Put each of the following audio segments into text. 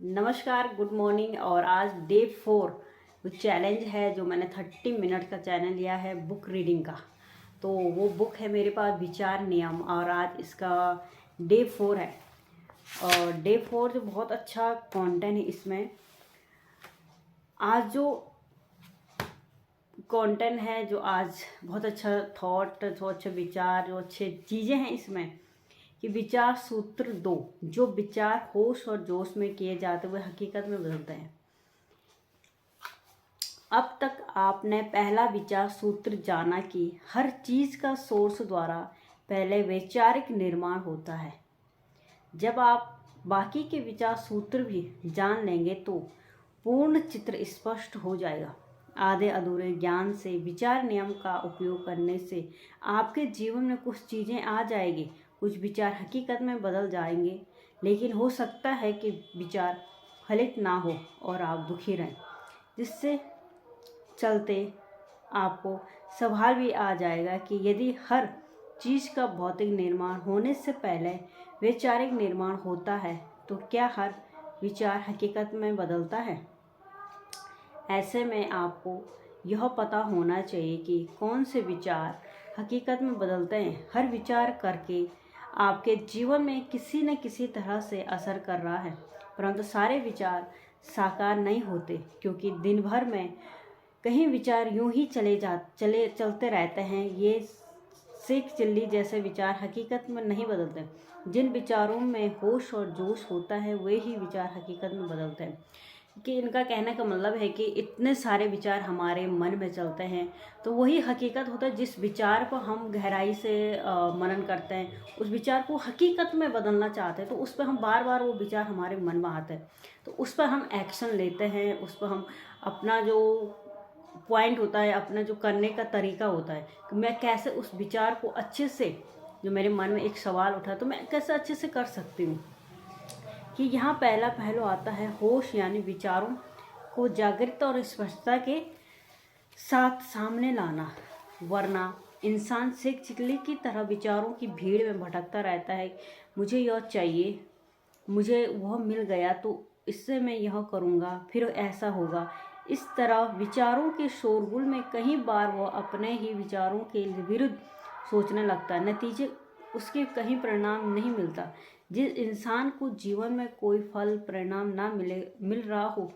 नमस्कार, good morning. और आज डे 4 वो चैलेंज है जो मैंने 30 मिनट का चैलेंज लिया है बुक रीडिंग का। तो वो बुक है मेरे पास विचार नियम, और आज इसका डे 4 है। और डे 4 जो बहुत अच्छा कंटेंट है इसमें। आज जो कंटेंट है, जो आज बहुत अच्छा थॉट, जो अच्छे विचार, जो अच्छे चीज़ें हैं इसमें कि विचार सूत्र 2, जो विचार होश और जोश में किए जाते हुए हकीकत में बदलते हैं। अब तक आपने पहला विचार सूत्र जाना कि हर चीज़ का सोर्स द्वारा पहले वैचारिक निर्माण होता है। जब आप बाकी के विचार सूत्र भी जान लेंगे तो पूर्ण चित्र स्पष्ट हो जाएगा। आधे अधूरे ज्ञान से विचार नियम का उपयोग करने से आपके जीवन में कुछ चीज़ें आ जाएगी, कुछ विचार हकीकत में बदल जाएंगे। लेकिन हो सकता है कि विचार फलित ना हो और आप दुखी रहें, जिससे चलते आपको सवाल भी आ जाएगा कि यदि हर चीज़ का भौतिक निर्माण होने से पहले वैचारिक निर्माण होता है तो क्या हर विचार हकीकत में बदलता है। ऐसे में आपको यह पता होना चाहिए कि कौन से विचार हकीकत में बदलते हैं। हर विचार करके आपके जीवन में किसी न किसी तरह से असर कर रहा है, परंतु सारे विचार साकार नहीं होते, क्योंकि दिन भर में कहीं विचार यूं ही चलते रहते हैं। ये सीख चिल्ली जैसे विचार हकीकत में नहीं बदलते। जिन विचारों में होश और जोश होता है वे ही विचार हकीकत में बदलते हैं। कि इनका कहने का मतलब है कि इतने सारे विचार हमारे मन में चलते हैं तो वही हकीकत होता है। जिस विचार पर हम गहराई से मनन करते हैं, उस विचार को हकीकत में बदलना चाहते हैं, तो उस पर हम बार बार वो विचार हमारे मन में आते हैं, तो उस पर हम एक्शन लेते हैं। उस पर हम अपना जो पॉइंट होता है, अपना जो करने का तरीका होता है कि मैं कैसे उस विचार को अच्छे से, जो मेरे मन में एक सवाल उठा तो मैं कैसे अच्छे से कर सकती हूँ। कि यहाँ पहला पहलू आता है होश, यानी विचारों को जागृत और स्पष्टता के साथ सामने लाना। वरना इंसान सिख चिकली की तरह विचारों की भीड़ में भटकता रहता है। मुझे यह चाहिए, मुझे वह मिल गया तो इससे मैं यह करूँगा, फिर ऐसा होगा। इस तरह विचारों के शोरगुल में कई बार वह अपने ही विचारों के विरुद्ध सोचने लगता है। नतीजे उसके कहीं परिणाम नहीं मिलता। जिस इंसान को जीवन में कोई फल परिणाम ना मिल रहा हो,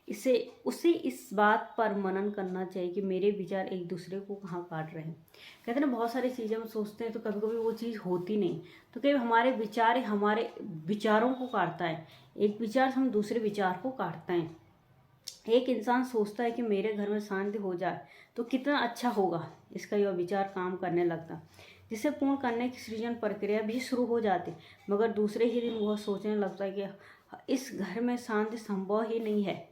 उसे इस बात पर मनन करना चाहिए कि मेरे विचार एक दूसरे को कहाँ काट रहे हैं। कहते हैं ना, बहुत सारी चीज़ें हम सोचते हैं तो कभी कभी वो चीज़ होती नहीं। तो कभी हमारे विचार हमारे विचारों को काटता है, एक विचार हम दूसरे विचार को काटते हैं। एक इंसान सोचता है कि मेरे घर में शांति हो जाए तो कितना अच्छा होगा, इसका यह विचार काम करने लगता, जिसे पूर्ण करने की सृजन प्रक्रिया भी शुरू हो जाती। मगर दूसरे ही दिन वह सोचने लगता है कि इस घर में शांति संभव ही नहीं है,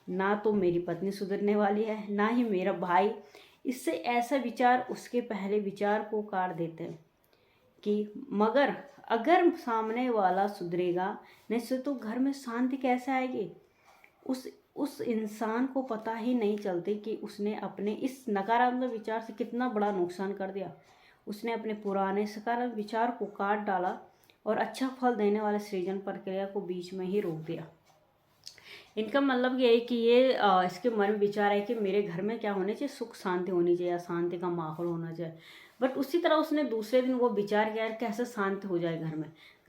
ना तो मेरी पत्नी सुधरने वाली है, ना ही मेरा भाई। इससे ऐसा विचार उसके पहले विचार को काट देते हैं कि मगर अगर सामने वाला सुधरेगा नहीं तो घर में शांति कैसे आएगी। उस इंसान को पता ही नहीं चलती कि उसने अपने इस नकारात्मक विचार से कितना बड़ा नुकसान कर दिया। उसने अपने पुराने सकारात्मक विचार को काट डाला और अच्छा फल देने वाले सृजन प्रक्रिया को बीच में ही रोक दिया। इनका मतलब ये है कि इसके मन में विचार है कि मेरे घर में क्या होना चाहिए, सुख शांति होनी चाहिए, शांति का माहौल होना चाहिए। बट उसी तरह उसने दूसरे दिन वो विचार किया, यार कैसे शांति हो जाए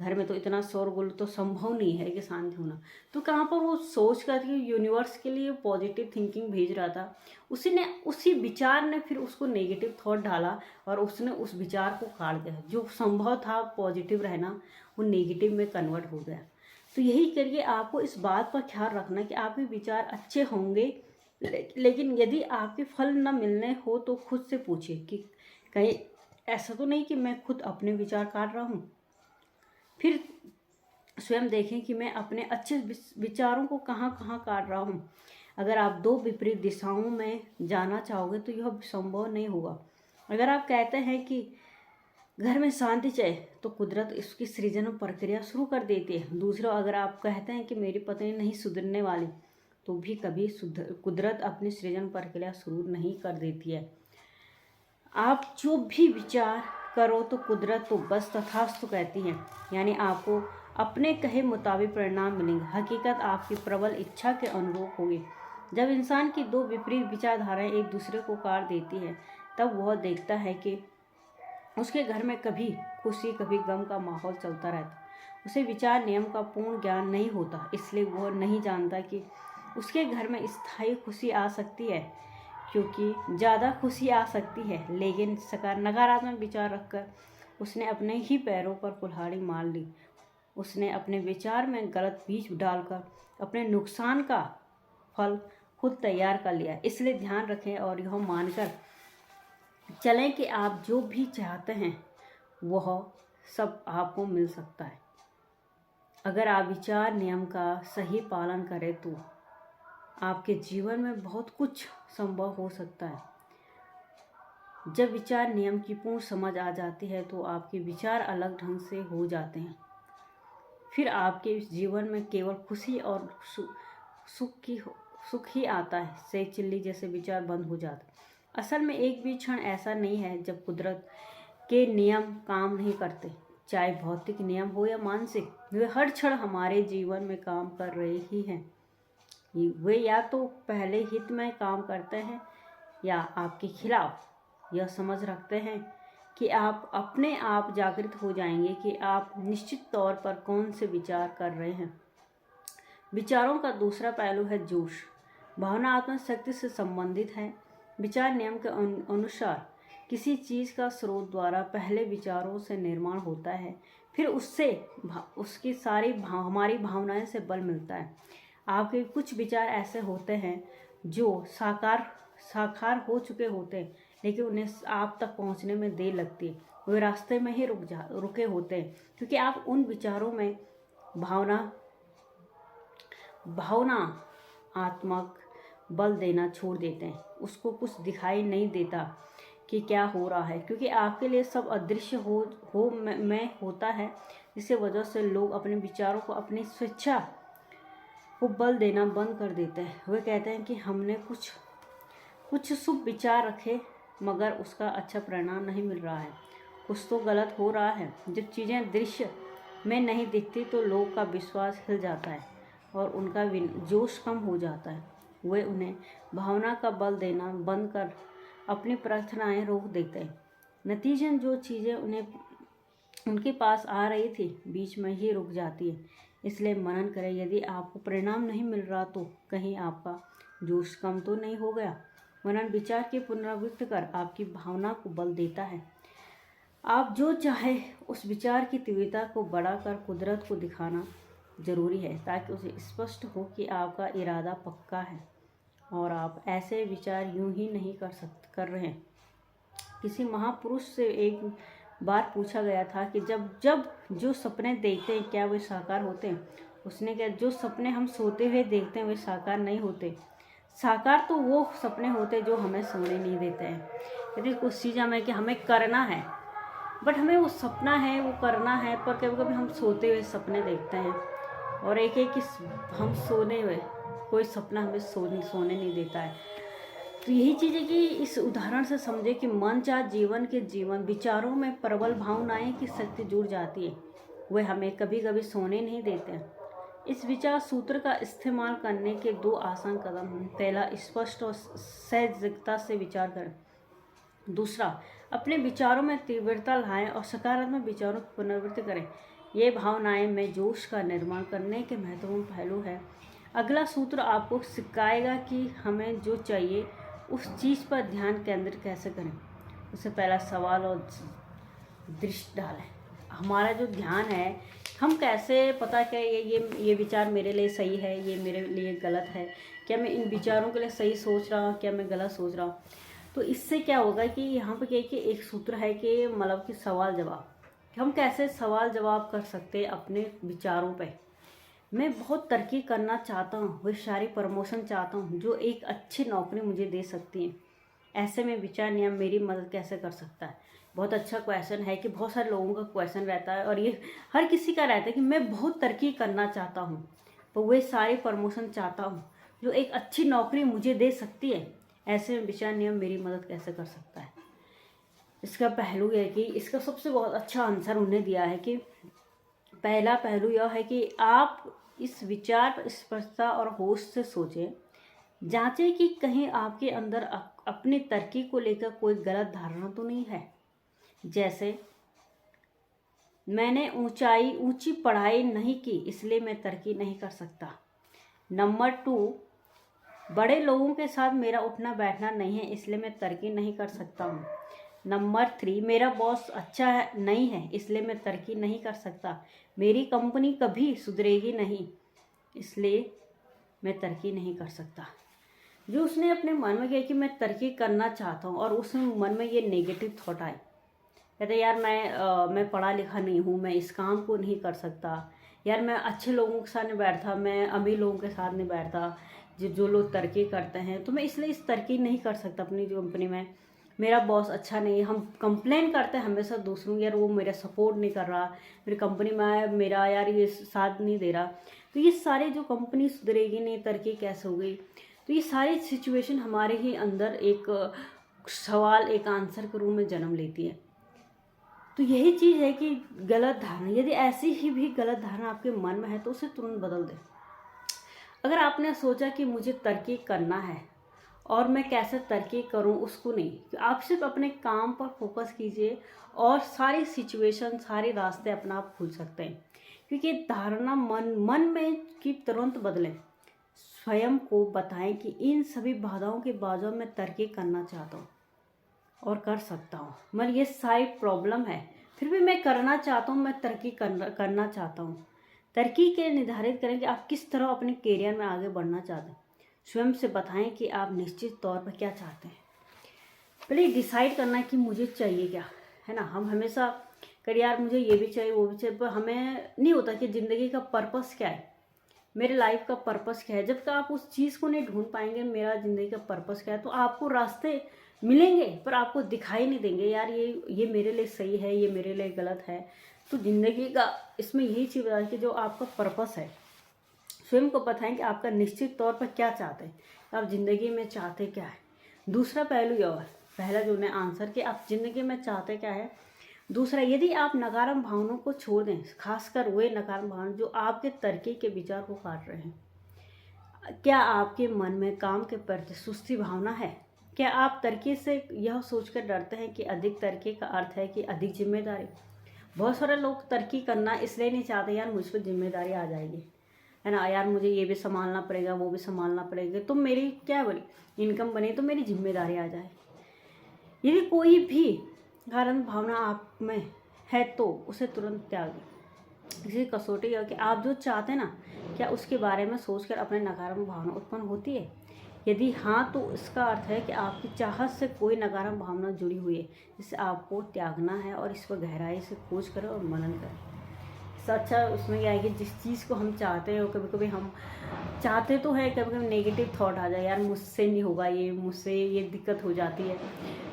घर में तो इतना शोरगुल, तो संभव नहीं है कि शांति होना। तो कहाँ पर वो सोच कर कि यूनिवर्स के लिए पॉजिटिव थिंकिंग भेज रहा था, उसी विचार ने फिर उसको नेगेटिव थॉट डाला और उसने उस विचार को काट दिया। जो संभव था पॉजिटिव रहना, वो नेगेटिव में कन्वर्ट हो गया। तो यही करिए, आपको इस बात पर ख्याल रखना कि आपके विचार अच्छे होंगे, लेकिन यदि आपके फल न मिलने हो तो खुद से पूछिए कि कहीं ऐसा तो नहीं कि मैं खुद अपने विचार काट रहा हूँ। फिर स्वयं देखें कि मैं अपने अच्छे विचारों को कहाँ कहाँ काट रहा हूँ। अगर आप दो विपरीत दिशाओं में जाना चाहोगे तो यह संभव नहीं होगा। अगर आप कहते हैं कि घर में शांति चाहिए तो कुदरत इसकी सृजन प्रक्रिया शुरू कर देती है। दूसरा, अगर आप कहते हैं कि मेरी पत्नी नहीं सुधरने वाली, तो भी कभी कुदरत अपनी सृजन प्रक्रिया शुरू नहीं कर देती है। आप जो भी विचार करो तो कुदरत तो बस तथास्तु कहती है। यानी आपको अपने कहे मुताबिक परिणाम मिलेंगे। हकीकत आपकी प्रबल इच्छा के अनुरूप होगी। जब इंसान की दो विपरीत विचारधाराएं एक दूसरे को काट देती है, तब वह देखता है कि उसके घर में कभी खुशी कभी गम का माहौल चलता रहता। उसे विचार नियम का पूर्ण ज्ञान नहीं होता, इसलिए वह नहीं जानता कि उसके घर में स्थायी खुशी आ सकती है, क्योंकि ज़्यादा खुशी आ सकती है, लेकिन नकारात्मक विचार रखकर उसने अपने ही पैरों पर कुल्हाड़ी मार ली। उसने अपने विचार में गलत बीज डालकर अपने नुकसान का फल खुद तैयार कर लिया। इसलिए ध्यान रखें और यह मानकर चलें कि आप जो भी चाहते हैं वह सब आपको मिल सकता है। अगर आप विचार नियम का सही पालन करें तो आपके जीवन में बहुत कुछ संभव हो सकता है। जब विचार नियम की पूर्ण समझ आ जाती है तो आपके विचार अलग ढंग से हो जाते हैं। फिर आपके जीवन में केवल खुशी और सुख ही आता है। से चिल्ली जैसे विचार बंद हो जाते। असल में एक भी क्षण ऐसा नहीं है जब कुदरत के नियम काम नहीं करते, चाहे भौतिक नियम हो या मानसिक। वे हर क्षण हमारे जीवन में काम कर रहे ही हैं। वे या तो पहले हित में काम करते हैं या आपके खिलाफ। यह समझ रखते हैं कि आप अपने आप जागृत हो जाएंगे कि आप निश्चित तौर पर कौन से विचार कर रहे हैं। विचारों का दूसरा पहलू है जोश। भावनात्मक शक्ति से संबंधित है। विचार नियम के अनुसार किसी चीज़ का स्रोत द्वारा पहले विचारों से निर्माण होता है, फिर उससे उसकी हमारी भावनाएं से बल मिलता है। आपके कुछ विचार ऐसे होते हैं जो साकार हो चुके होते हैं, लेकिन उन्हें आप तक पहुंचने में देर लगती है। वे रास्ते में ही रुके होते हैं, क्योंकि आप उन विचारों में भावनात्मक बल देना छोड़ देते हैं। उसको कुछ दिखाई नहीं देता कि क्या हो रहा है, क्योंकि आपके लिए सब अदृश्य में होता है। इसी वजह से लोग अपने विचारों को अपनी स्वेच्छा को बल देना बंद कर देते हैं। वे कहते हैं कि हमने कुछ शुभ विचार रखे, मगर उसका अच्छा परिणाम नहीं मिल रहा है, कुछ तो गलत हो रहा है। जब चीज़ें दृश्य में नहीं दिखती तो लोग का विश्वास हिल जाता है और उनका जोश कम हो जाता है। वे उन्हें भावना का बल देना बंद कर अपनी प्रार्थनाएं रोक देते हैं। नतीजन जो चीज़ें उनके पास आ रही थी बीच में ही रुक जाती है। इसलिए मनन करें, यदि आपको परिणाम नहीं मिल रहा तो कहीं आपका जोश कम तो नहीं हो गया। मनन विचार की पुनरावृत्ति कर आपकी भावना को बल देता है। आप जो चाहे उस विचार की तीव्रता को बढ़ाकर कुदरत को दिखाना जरूरी है, ताकि उसे स्पष्ट हो कि आपका इरादा पक्का है और आप ऐसे विचार यूं ही नहीं कर रहे हैं। किसी महापुरुष से एक बार पूछा गया था कि जब जो सपने देखते हैं क्या वे साकार होते हैं। उसने कहा, जो सपने हम सोते हुए देखते हैं वे साकार नहीं होते। साकार तो वो सपने होते जो हमें सोने नहीं देते हैं। यदि कुछ चीज़ हमें करना है, बट हमें वो सपना है, वो करना है, पर कभी कभी हम सोते हुए सपने देखते हैं और एक कि हम सोने हुए कोई सपना हमें सोने नहीं देता है। तो यही चीज़ है कि इस उदाहरण से समझे कि मन चाहे विचारों में प्रबल भावनाएं की शक्ति जुड़ जाती है। वे हमें कभी कभी सोने नहीं देते हैं। इस विचार सूत्र का इस्तेमाल करने के दो आसान कदम हैं। पहला, स्पष्ट और सजगता से विचार करें। दूसरा, अपने विचारों में तीव्रता लाएं और सकारात्मक विचारों की पुनरावृत्ति करें। ये भावनाएं में जोश का निर्माण करने के महत्वपूर्ण पहलू है। अगला सूत्र आपको सिखाएगा कि हमें जो चाहिए उस चीज़ पर ध्यान केंद्रित कैसे करें। उससे पहला सवाल और दृष्टि डालें। हमारा जो ध्यान है, हम कैसे पता कि ये विचार मेरे लिए सही है, ये मेरे लिए गलत है, क्या मैं इन विचारों के लिए सही सोच रहा हूँ, क्या मैं गलत सोच रहा हूँ। तो इससे क्या होगा कि यहाँ पे क्या कि एक सूत्र है कि मतलब कि सवाल जवाब, हम कैसे सवाल जवाब कर सकते हैं अपने विचारों पे। मैं बहुत तरक्की करना चाहता हूँ, वह सारी प्रमोशन चाहता हूँ जो एक अच्छी नौकरी मुझे दे सकती है। ऐसे में विचार नियम मेरी मदद कैसे कर सकता है। बहुत अच्छा क्वेश्चन है कि बहुत सारे लोगों का क्वेश्चन रहता है और ये हर किसी का रहता है कि मैं बहुत तरक्की करना चाहता हूँ, तो वह सारी प्रमोशन चाहता हूँ जो एक अच्छी नौकरी मुझे दे सकती है। ऐसे में विचार नियम मेरी मदद कैसे कर सकता है। इसका पहलू है कि इसका सबसे बहुत अच्छा आंसर उन्हें दिया है कि पहला पहलू यह है कि आप इस विचार पर स्पष्टता और होश से सोचें। जांचें कि कहीं आपके अंदर अपनी तरक्की को लेकर कोई गलत धारणा तो नहीं है। जैसे, मैंने ऊंची पढ़ाई नहीं की इसलिए मैं तरक्की नहीं कर सकता। नंबर 2, बड़े लोगों के साथ मेरा उठना बैठना नहीं है इसलिए मैं तरक्की नहीं कर सकता हूँ। नंबर 3, मेरा बॉस अच्छा नहीं है इसलिए मैं तरक्की नहीं कर सकता। मेरी कंपनी कभी सुधरेगी नहीं इसलिए मैं तरक्की नहीं कर सकता। जो उसने अपने मन में किया कि मैं तरक्की करना चाहता हूँ और उसमें मन में ये नेगेटिव थॉट आए, कहते यार मैं पढ़ा लिखा नहीं हूँ, मैं इस काम को नहीं कर सकता, यार मैं अच्छे लोगों के साथ नहीं बैठता, मैं अमीर लोगों के साथ नहीं बैठता, जो लोग तरक्की करते हैं, तो मैं इसलिए इस तरक्की नहीं कर सकता अपनी कंपनी में। मेरा बॉस अच्छा नहीं है, हम कंप्लेन करते हैं हमेशा दूसरों, यार वो मेरा सपोर्ट नहीं कर रहा, मेरी कंपनी में मेरा यार ये साथ नहीं दे रहा। तो ये सारे जो कंपनी सुधरेगी नहीं, तरक्की कैसे हो गई, तो ये सारी सिचुएशन हमारे ही अंदर एक सवाल, एक आंसर के रूप में जन्म लेती है। तो यही चीज़ है कि गलत धारणा, यदि ऐसी ही भी गलत धारणा आपके मन में है तो उसे तुरंत बदल दें। अगर आपने सोचा कि मुझे तरक्की करना है और मैं कैसे तरक्की करूं, उसको नहीं, आप सिर्फ अपने काम पर फोकस कीजिए और सारी सिचुएशन, सारे रास्ते अपना आप खुल सकते हैं। क्योंकि धारणा मन में की तुरंत बदलें। स्वयं को बताएं कि इन सभी बाधाओं के बावजूद मैं तरक्की करना चाहता हूँ और कर सकता हूँ। मगर ये सारी प्रॉब्लम है फिर भी मैं करना चाहता हूँ, मैं तरक्की करना चाहता हूँ। तरक्की के निर्धारित करें कि आप किस तरह अपने करियर में आगे बढ़ना चाहते हैं। स्वयं से बताएं कि आप निश्चित तौर पर क्या चाहते हैं। पहले डिसाइड करना है कि मुझे चाहिए क्या, है ना। हम हमेशा करिए यार मुझे ये भी चाहिए वो भी चाहिए, पर हमें नहीं होता कि ज़िंदगी का पर्पस क्या है, मेरे लाइफ का पर्पस क्या है। जब तक आप उस चीज़ को नहीं ढूंढ पाएंगे मेरा ज़िंदगी का पर्पस क्या है, तो आपको रास्ते मिलेंगे पर आपको दिखाई नहीं देंगे, यार ये मेरे लिए सही है, ये मेरे लिए गलत है। तो ज़िंदगी का इसमें यही चीज़ है कि जो आपका पर्पस है, स्वयं को बताएं कि आपका निश्चित तौर पर क्या चाहते हैं, आप ज़िंदगी में चाहते क्या है। दूसरा पहलू यह है, पहला जो ने आंसर कि आप ज़िंदगी में चाहते क्या है। दूसरा, यदि आप नकारात्मक भावनाओं को छोड़ दें, खासकर वे नकारात्मक भावना जो आपके तरक्की के विचार को काट रहे हैं। क्या आपके मन में काम के प्रति सुस्ती भावना है? क्या आप तरक्की से यह सोचकर डरते हैं कि अधिक तरक्की का अर्थ है कि अधिक जिम्मेदारी? बहुत सारे लोग तरक्की करना इसलिए नहीं चाहते, यार मुझ पर जिम्मेदारी आ जाएगी, है ना, यार मुझे ये भी संभालना पड़ेगा, वो भी संभालना पड़ेगा, तो मेरी क्या बोली इनकम बने तो मेरी जिम्मेदारी आ जाए। यदि कोई भी कारण भावना आप में है तो उसे तुरंत त्याग दें। इसी कसौटी है कि आप जो चाहते हैं ना, क्या उसके बारे में सोचकर अपने नकारात्मक भावना उत्पन्न होती है। यदि हाँ, तो इसका अर्थ है कि आपकी चाहत से कोई नकारात्मक भावना जुड़ी हुई है जिसे आपको त्यागना है और इस पर गहराई से खोज करें और मनन करें। इससे अच्छा उसमें क्या है कि जिस चीज़ को हम चाहते हैं, कभी कभी हम चाहते तो है, कभी कभी नेगेटिव थॉट आ जाए, यार मुझसे नहीं होगा ये, मुझसे ये दिक्कत हो जाती है।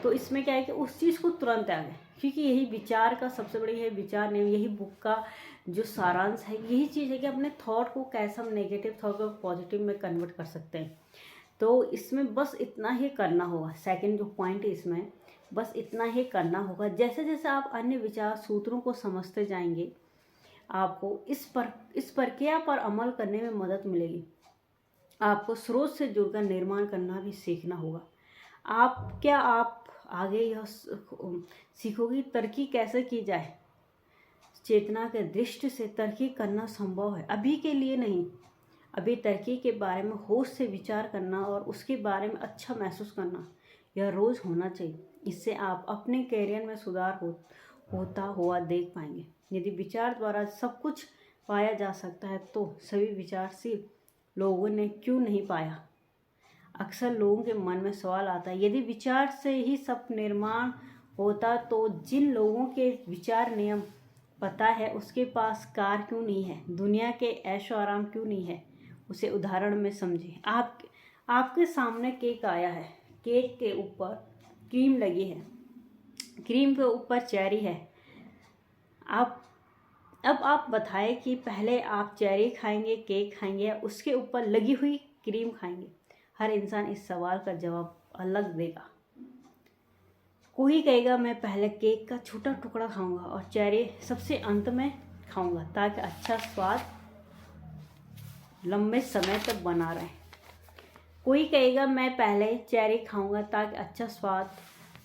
तो इसमें क्या है कि उस चीज़ को तुरंत त्यागें, क्योंकि यही विचार का सबसे बड़ी है विचार नहीं, यही बुक का जो सारांश है यही चीज़ है कि अपने थॉट को कैसे हम नेगेटिव थॉट को पॉजिटिव में कन्वर्ट कर सकते हैं। तो इसमें बस इतना ही करना होगा। सेकंड जो पॉइंट है इसमें बस इतना ही करना होगा। जैसे जैसे आप अन्य विचार सूत्रों को समझते जाएंगे, आपको इस प्रक्रिया पर अमल करने में मदद मिलेगी। आपको स्रोत से जुड़कर निर्माण करना भी सीखना होगा। आप आगे यह सीखोगे तरक्की कैसे की जाए। चेतना के दृष्टि से तरक्की करना संभव है, अभी के लिए नहीं। अभी तरक्की के बारे में होश से विचार करना और उसके बारे में अच्छा महसूस करना, यह रोज़ होना चाहिए। इससे आप अपने करियर में सुधार होता हुआ देख पाएंगे। यदि विचार द्वारा सब कुछ पाया जा सकता है तो सभी विचारशील लोगों ने क्यों नहीं पाया। अक्सर लोगों के मन में सवाल आता है, यदि विचार से ही सब निर्माण होता तो जिन लोगों के विचार नियम पता है उसके पास कार क्यों नहीं है, दुनिया के ऐशो आराम क्यों नहीं है। उसे उदाहरण में समझें। आपके सामने केक आया है, केक के ऊपर क्रीम लगी है, क्रीम के ऊपर चेरी है। अब आप बताएं कि पहले आप चेरी खाएंगे, केक खाएंगे या उसके ऊपर लगी हुई क्रीम खाएंगे। हर इंसान इस सवाल का जवाब अलग देगा। कोई कहेगा मैं पहले केक का छोटा टुकड़ा खाऊंगा और चेरी सबसे अंत में खाऊंगा ताकि अच्छा स्वाद लंबे समय तक बना रहे। कोई कहेगा मैं पहले चेरी खाऊंगा ताकि अच्छा स्वाद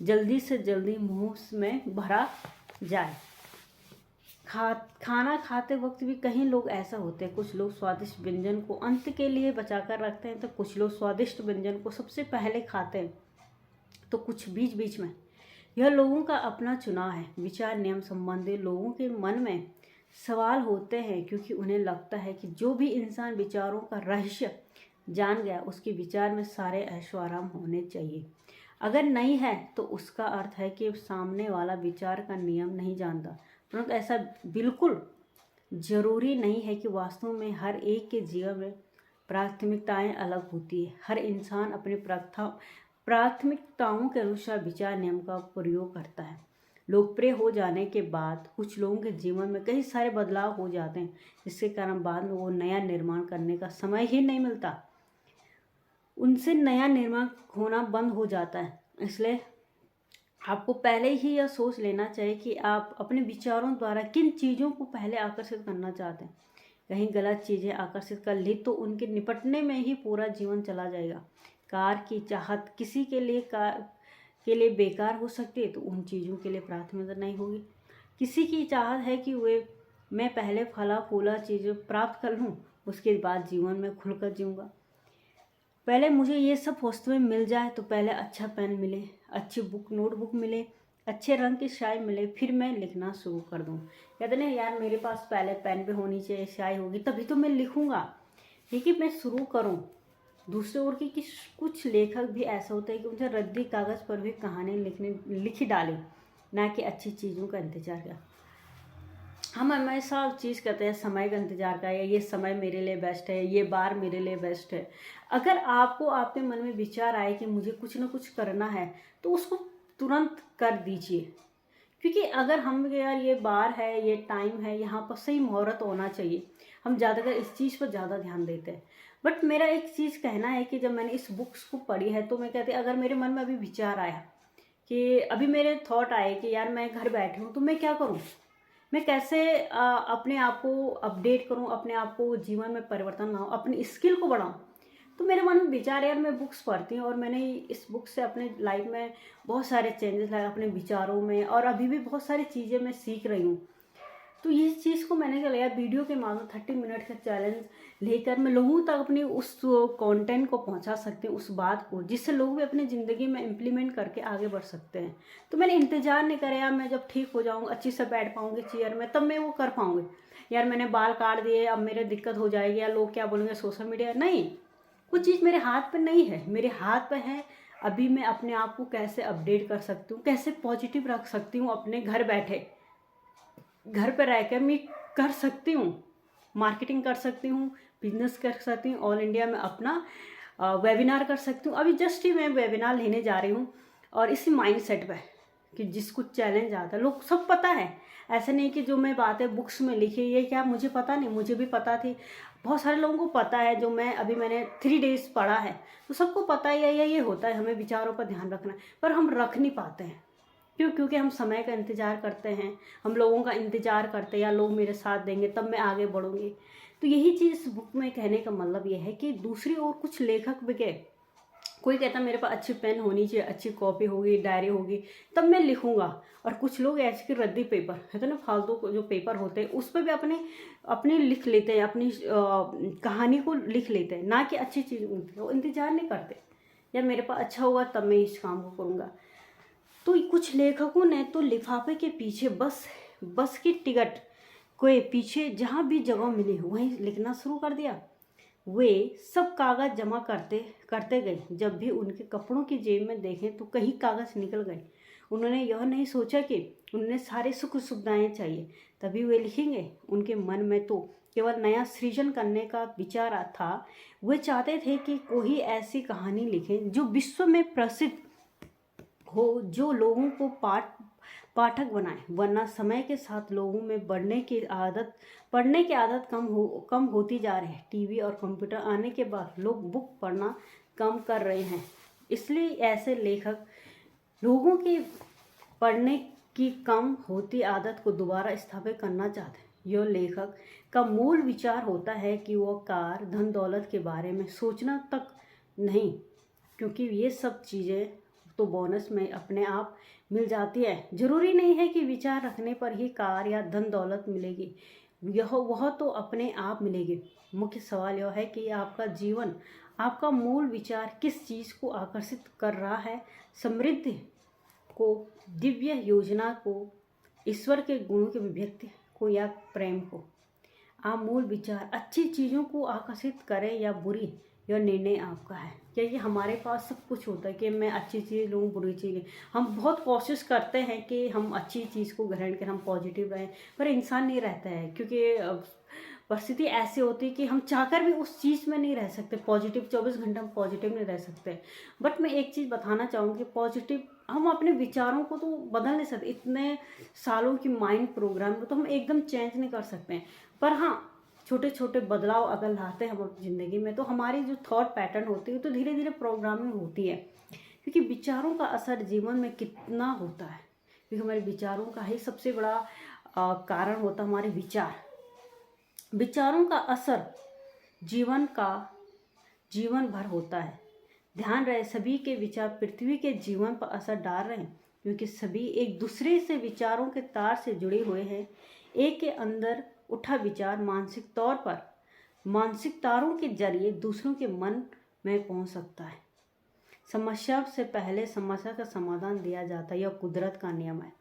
जल्दी से जल्दी मुंह में भरा जाए। खाना खाते वक्त भी कहीं लोग ऐसा होते हैं, कुछ लोग स्वादिष्ट व्यंजन को अंत के लिए बचाकर रखते हैं, तो कुछ लोग स्वादिष्ट व्यंजन को सबसे पहले खाते हैं, तो कुछ बीच बीच में। यह लोगों का अपना चुनाव है। विचार नियम संबंधी लोगों के मन में सवाल होते हैं क्योंकि उन्हें लगता है कि जो भी इंसान विचारों का रहस्य जान गया उसके विचार में सारे ऐशो आराम होने चाहिए। अगर नहीं है तो उसका अर्थ है कि सामने वाला विचार का नियम नहीं जानता। परंतु ऐसा बिल्कुल जरूरी नहीं है कि वास्तव में हर एक के जीवन में प्राथमिकताएं अलग होती है। हर इंसान अपनी प्राथमिकताओं के अनुसार विचार नियम का प्रयोग करता है। लोकप्रिय हो जाने के बाद कुछ लोगों के जीवन में कई सारे बदलाव हो जाते हैं, जिसके कारण बाद में वो नया निर्माण करने का समय ही नहीं मिलता, उनसे नया निर्माण होना बंद हो जाता है। इसलिए आपको पहले ही यह सोच लेना चाहिए कि आप अपने विचारों द्वारा किन चीज़ों को पहले आकर्षित करना चाहते हैं। कहीं गलत चीज़ें आकर्षित कर ली तो उनके निपटने में ही पूरा जीवन चला जाएगा। कार की चाहत किसी के लिए कार के लिए बेकार हो सकती है, तो उन चीज़ों के लिए प्राथमिकता नहीं होगी। किसी की चाहत है कि मैं पहले फला फूला चीज़ें प्राप्त कर लूँ, उसके बाद जीवन में खुलकर जीऊँगा। पहले मुझे ये सब वस्तुएं मिल जाए, तो पहले अच्छा पेन मिले, अच्छी नोटबुक मिले, अच्छे रंग की स्याही मिले, फिर मैं लिखना शुरू कर दूँ। कहते ना यार मेरे पास पहले पेन पे होनी चाहिए, स्याही होगी तभी तो मैं लिखूँगा, लेकिन मैं शुरू करूँ। दूसरे ओर की कुछ लेखक भी ऐसा होता है कि मुझे रद्दी कागज़ पर भी कहानी लिखी डाले, ना कि अच्छी चीज़ों का इंतजार कर। हम हमेशा चीज़ कहते हैं समय का इंतजार का, ये समय मेरे लिए बेस्ट है, ये बार मेरे लिए बेस्ट है। अगर आपको आपके मन में विचार आए कि मुझे कुछ ना कुछ करना है, तो उसको तुरंत कर दीजिए। क्योंकि अगर हम यार ये बार है, ये टाइम है, यहाँ पर सही मुहूर्त होना चाहिए, हम ज़्यादातर इस चीज़ पर ज़्यादा ध्यान देते हैं। बट मेरा एक चीज़ कहना है कि जब मैंने इस बुक्स को पढ़ी है, तो मैं कहती अगर मेरे मन में अभी विचार आया कि अभी मेरे थॉट आए कि यार मैं घर बैठी हूँ, तो मैं क्या करूँ, मैं कैसे अपने आप को अपडेट करूं, अपने आप को जीवन में परिवर्तन लाऊं, अपनी स्किल को बढ़ाऊं। तो मेरे मन में विचार यार मैं बुक्स पढ़ती हूँ और मैंने इस बुक से अपने लाइफ में बहुत सारे चेंजेस लाए अपने विचारों में, और अभी भी बहुत सारी चीज़ें मैं सीख रही हूँ। तो ये चीज़ को मैंने क्या लिया, वीडियो के माध्यम 30 मिनट का चैलेंज लेकर मैं लोगों तक अपनी उस कंटेंट को पहुंचा सकती हूँ, उस बात को, जिससे लोग भी अपनी ज़िंदगी में इम्प्लीमेंट करके आगे बढ़ सकते हैं। तो मैंने इंतज़ार नहीं करा यार मैं जब ठीक हो जाऊँगी, अच्छी से बैठ पाऊँगी चेयर में, तब मैं वो कर पाऊँगी। यार मैंने बाल काट दिए, अब मेरे दिक्कत हो जाएगी, या लोग क्या बोलेंगे, सोशल मीडिया, नहीं, कुछ चीज़ मेरे हाथ पर नहीं है, मेरे हाथ पर है अभी मैं अपने आप को कैसे अपडेट कर सकती हूँ, कैसे पॉजिटिव रख सकती हूँ। अपने घर बैठे, घर पर रहकर मैं कर सकती हूँ, मार्केटिंग कर सकती हूँ, बिजनेस कर सकती हूँ, ऑल इंडिया में अपना वेबिनार कर सकती हूँ। अभी जस्ट ही मैं वेबिनार लेने जा रही हूँ, और इसी माइंडसेट पे कि जिसको चैलेंज आता है, लोग सब पता है, ऐसा नहीं कि जो मैं बातें बुक्स में लिखी ये क्या मुझे पता नहीं, मुझे भी पता थी, बहुत सारे लोगों को पता है। जो मैंने 3 डेज पढ़ा है, तो सबको पता है ये होता है, हमें विचारों पर ध्यान रखना है, पर हम रख नहीं पाते हैं। क्योंकि हम समय का इंतज़ार करते हैं, हम लोगों का इंतज़ार करते हैं, या लोग मेरे साथ देंगे तब मैं आगे बढ़ूँगी। तो यही चीज़ बुक में कहने का मतलब ये है कि दूसरी ओर कुछ लेखक भी के, कोई कहता मेरे पास अच्छी पेन होनी चाहिए, अच्छी कॉपी होगी, डायरी होगी, तब मैं लिखूंगा। और कुछ लोग ऐसे कि रद्दी पेपर है तो ना, फालतू जो पेपर होते हैं उस पर भी अपने लिख लेते हैं, अपनी कहानी को लिख लेते हैं, ना कि अच्छी चीज़ वो इंतज़ार नहीं करते यार मेरे पास अच्छा होगा तब मैं इस काम को करूँगा। तो कुछ लेखकों ने तो लिफाफे के पीछे बस की टिकट के पीछे जहाँ भी जगह मिली वहीं लिखना शुरू कर दिया। वे सब कागज़ जमा करते गए, जब भी उनके कपड़ों की जेब में देखें तो कहीं कागज़ निकल गए। उन्होंने यह नहीं सोचा कि उन्हें सारे सुख सुविधाएं चाहिए तभी वे लिखेंगे। उनके मन में तो केवल नया सृजन करने का विचार था। वे चाहते थे कि कोई ऐसी कहानी लिखें जो विश्व में प्रसिद्ध हो, जो लोगों को पाठक बनाए। वरना समय के साथ लोगों में पढ़ने की आदत कम होती जा रही है। टीवी और कंप्यूटर आने के बाद लोग बुक पढ़ना कम कर रहे हैं। इसलिए ऐसे लेखक लोगों की पढ़ने की कम होती आदत को दोबारा स्थापित करना चाहते हैं। यह लेखक का मूल विचार होता है कि वह कार धन दौलत के बारे में सोचना तक नहीं, क्योंकि ये सब चीज़ें तो बोनस में अपने आप मिल जाती है। ज़रूरी नहीं है कि विचार रखने पर ही कार या धन दौलत मिलेगी, वह तो अपने आप मिलेगी। मुख्य सवाल यह है कि आपका जीवन, आपका मूल विचार किस चीज़ को आकर्षित कर रहा है? समृद्धि को, दिव्य योजना को, ईश्वर के गुणों के व्यक्ति को या प्रेम को? आप मूल विचार अच्छी चीज़ों को आकर्षित करें या बुरी, यह निर्णय आपका है। क्योंकि हमारे पास सब कुछ होता है कि मैं अच्छी चीज़ लूँ, बुरी चीज़। हम बहुत कोशिश करते हैं कि हम अच्छी चीज़ को ग्रहण करें, हम पॉजिटिव रहें, पर इंसान नहीं रहता है, क्योंकि परिस्थिति ऐसी होती है कि हम चाहकर भी उस चीज़ में नहीं रह सकते। पॉजिटिव 24 घंटे हम पॉजिटिव नहीं रह सकते। बट मैं एक चीज़ बताना चाहूँगी, पॉजिटिव हम अपने विचारों को तो बदल नहीं सकते। इतने सालों की माइंड प्रोग्राम को तो हम एकदम चेंज नहीं कर सकते हैं, पर हाँ, छोटे छोटे बदलाव अगर लाते हैं हम अपनी ज़िंदगी में, तो हमारी जो थॉट पैटर्न होती है तो धीरे धीरे प्रोग्रामिंग होती है। क्योंकि विचारों का असर जीवन में कितना होता है, क्योंकि हमारे विचारों का ही सबसे बड़ा कारण होता है हमारे विचार। विचारों का असर जीवन भर होता है। ध्यान रहे, सभी के विचार पृथ्वी के जीवन पर असर डाल रहे हैं, क्योंकि सभी एक दूसरे से विचारों के तार से जुड़े हुए हैं। एक के अंदर उठा विचार मानसिक तारों के जरिए दूसरों के मन में पहुंच सकता है। समस्या से पहले समस्या का समाधान दिया जाता है, यह कुदरत का नियम है।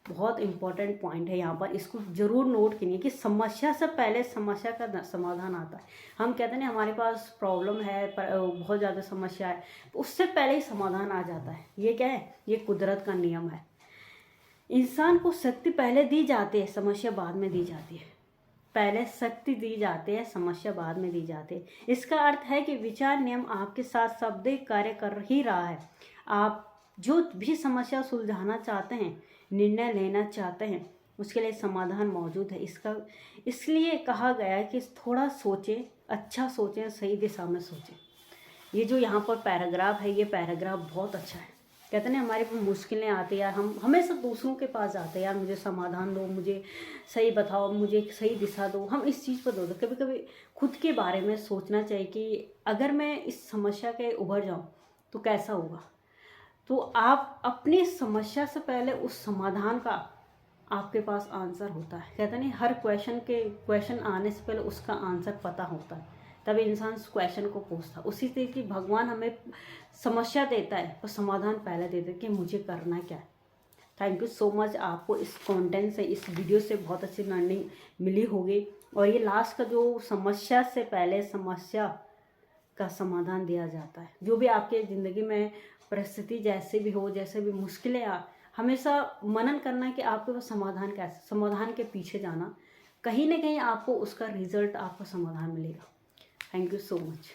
बहुत इंपॉर्टेंट पॉइंट है यहाँ पर, इसको ज़रूर नोट कीजिए कि समस्या से पहले समस्या का समाधान आता है। हम कहते हैं हमारे पास प्रॉब्लम है, बहुत ज़्यादा समस्या है, उससे पहले ही समाधान आ जाता है। ये क्या है? ये कुदरत का नियम है। इंसान को शक्ति पहले दी जाती है, समस्या बाद में दी जाती है। पहले शक्ति दी जाती है, समस्या बाद में दी जाती है। इसका अर्थ है कि विचार नियम आपके साथ शब्द कार्य कर ही रहा है। आप जो भी समस्या सुलझाना चाहते हैं, निर्णय लेना चाहते हैं, उसके लिए समाधान मौजूद है। इसलिए कहा गया है कि थोड़ा सोचें, अच्छा सोचें, सही दिशा में सोचें। ये जो यहाँ पर पैराग्राफ है, ये पैराग्राफ बहुत अच्छा है। कहते हैं हमारे पर मुश्किलें आती हैं, हम हमेशा दूसरों के पास जाते हैं, यार मुझे समाधान दो, मुझे सही बताओ, मुझे एक सही दिशा दो। हम इस चीज़ पर दो, कभी कभी खुद के बारे में सोचना चाहिए कि अगर मैं इस समस्या के उभर जाऊँ तो कैसा होगा। तो आप अपनी समस्या से पहले उस समाधान का आपके पास आंसर होता है। कहते नहीं, हर क्वेश्चन आने से पहले उसका आंसर पता होता है, तब इंसान उस क्वेश्चन को पूछता है। उसी तरीके भगवान हमें समस्या देता है और समाधान पहले देते हैं कि मुझे करना क्या है। Thank you so much. आपको इस कंटेंट से, इस वीडियो से बहुत अच्छी लर्निंग मिली होगी। और ये लास्ट का जो समस्या से पहले समस्या का समाधान दिया जाता है। जो भी आपके ज़िंदगी में परिस्थिति जैसे भी हो, जैसे भी मुश्किलें आ, हमेशा मनन करना कि आपके पास समाधान कैसे, समाधान के पीछे जाना, कहीं ना कहीं आपको उसका रिजल्ट, आपको समाधान मिलेगा। Thank you so much.